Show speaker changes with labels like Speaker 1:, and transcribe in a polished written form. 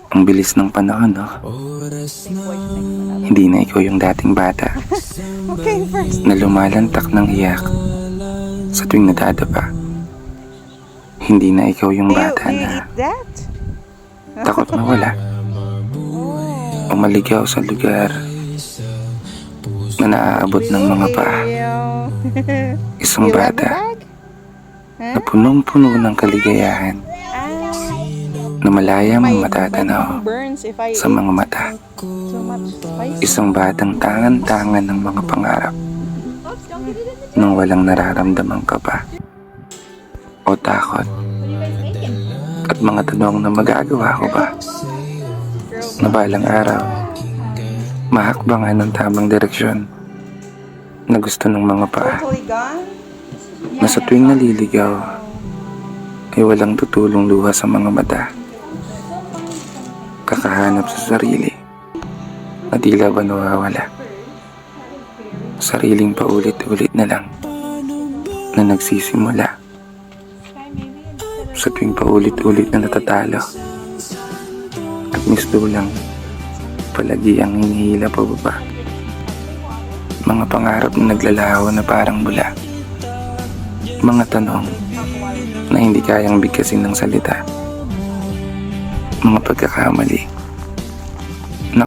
Speaker 1: Ang bilis ng panahon, no? Hindi na ikaw yung dating bata
Speaker 2: Okay, first.
Speaker 1: na lumalantak ng iyak sa tuwing nadadapa. Hindi na ikaw yung
Speaker 2: Do
Speaker 1: bata
Speaker 2: you
Speaker 1: na
Speaker 2: eat that?
Speaker 1: takot mawala o maligaw sa lugar na naaabot ng mga paa. Isang
Speaker 2: You love the
Speaker 1: bata
Speaker 2: bag?
Speaker 1: na punong-puno ng kaligayahan na malaya mong matatanaw
Speaker 2: burns if I
Speaker 1: sa mga mata.
Speaker 2: too much spice.
Speaker 1: Isang batang tangan-tangan ng mga pangarap nang walang nararamdamang kaba o takot at mga tanong na magagawa ko ba na balang araw mahakbangan ng tamang direksyon na gusto ng mga paa
Speaker 2: Totally gone?
Speaker 1: na sa tuwing naliligaw ay walang tutulong luha sa mga mata, kakahanap sa sarili na tila ba nawawala, sariling paulit-ulit na lang na nagsisimula sa tuwing paulit-ulit na natatalo at misdulang palagi ang hinihila pababa, mga pangarap na naglalaho na parang bula, mga tanong na hindi kayang bigkasin ng salita, mga pagkakamali